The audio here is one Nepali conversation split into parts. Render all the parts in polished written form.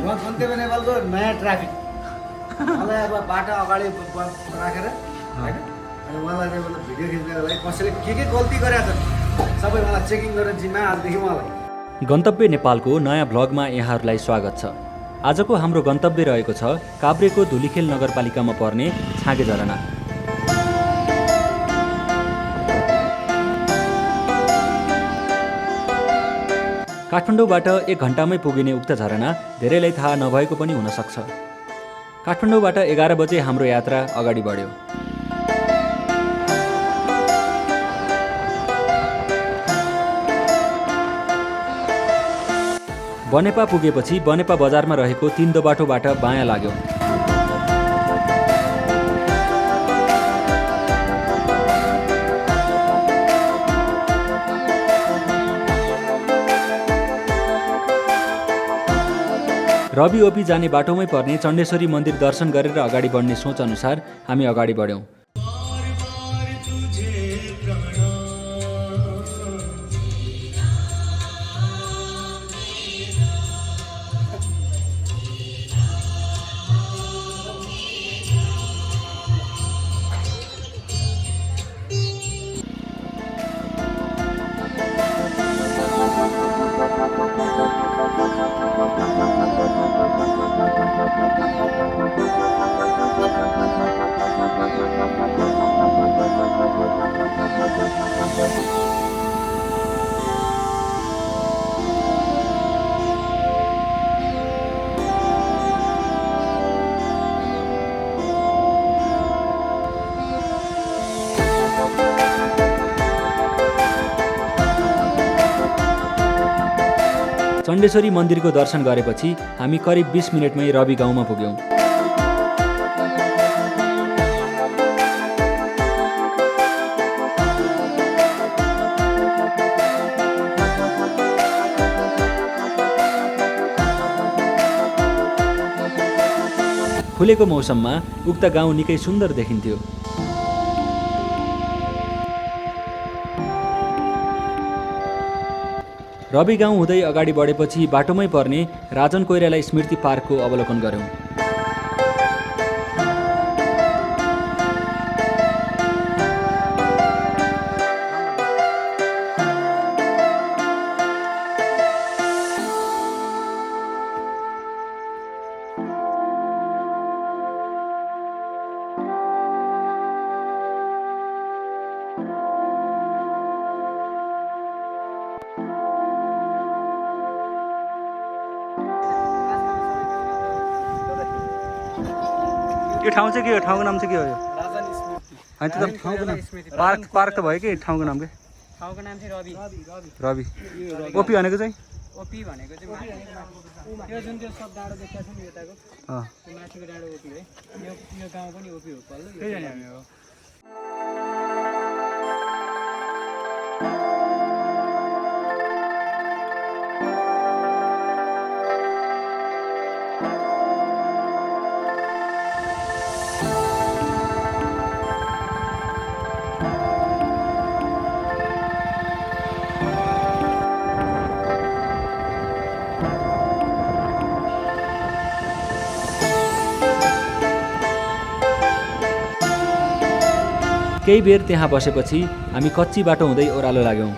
गन्तव्य नेपालको नयाँ ट्राफिक मलाई अब बाटो अगाडि राखेर होइन अनि उहाँलाई चाहिँ मतलब भिडियो खिच्नको लागि कसैले के गल्ती गरेका छन् सबै उहाँलाई चेकिङ गरेर जिम्मा आजदेखि उहाँलाई। गन्तव्य नेपालको नयाँ भ्लगमा यहाँहरूलाई स्वागत छ। आजको हाम्रो गन्तव्य रहेको छ काभ्रेको धुलिखेल नगरपालिकामा पर्ने छाँगे झरना। काठमाडौँबाट 1 घण्टामै पुगिने उक्त झरना धेरैलाई थाहा नभएको पनि हुन सक्छ। काठमाडौँबाट 11 बजे हाम्रो यात्रा अगाडि बढ्यो। बनेपा पुगेपछि बनेपा बजारमा रहेको 3 बाटोबाट बायाँ लाग्यो। रवि ओपी जाने बाटोमै पर्ने चण्डेश्वरी मन्दिर दर्शन गरेर अगाडि बढ्ने सोच अनुसार हामी अगाडि बढ्यौँ। चण्डेश्वरी मन्दिरको दर्शन गरेपछि हामी करिब 20 मिनटमै रवि गाउँमा पुग्यौँ। खुलेको मौसममा उक्त गाउँ निकै सुन्दर देखिन्थ्यो। रवि गाउँ हुँदै अगाडि बढेपछि बाटोमै पर्ने राजन कोइराला स्मृति पार्कको अवलोकन गऱ्यौँ। यो ठाउँ चाहिँ के हो? ठाउँको नाम चाहिँ के हो? यो होइन त ठाउँको नाम पार्क त भयो कि ठाउँको नाम के? ठाउँको नाम चाहिँ रवि। रवि। ओपी भनेको चाहिँ? ओपी भनेको चाहिँ त्यो जुन त्यो सब डाँडो देखाएको छ नि यताको त्यो माथिको डाँडो ओपी है। यो गाउँ पनि ओपी हो पल्लो। त्यही जाने हामी हो। केही बेर त्यहाँ बसेपछि हामी कच्ची बाटो हुँदै ओह्रालो लाग्यौँ।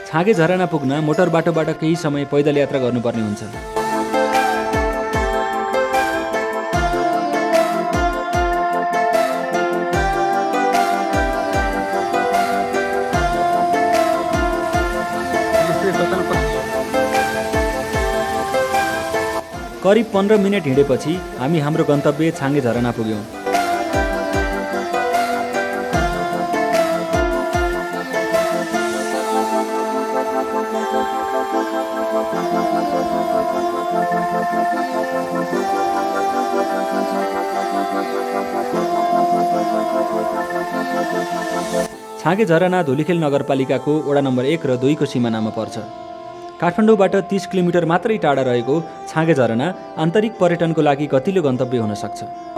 छाँगे झरना पुग्न मोटर बाटोबाट केही समय पैदल यात्रा गर्नुपर्ने हुन्छ। करिब 15 मिनट हिँडेपछि हामी हाम्रो गन्तव्य छाँगे झरना पुग्यौँ। छाँगे झरना धुलिखेल नगरपालिकाको वडा नम्बर 1 र 2 को सिमानामा पर्छ। काठमाडौँबाट 30 किलोमिटर मात्रै टाढा रहेको छाँगे झरना आन्तरिक पर्यटनको लागि गतिलो गन्तव्य हुन सक्छ।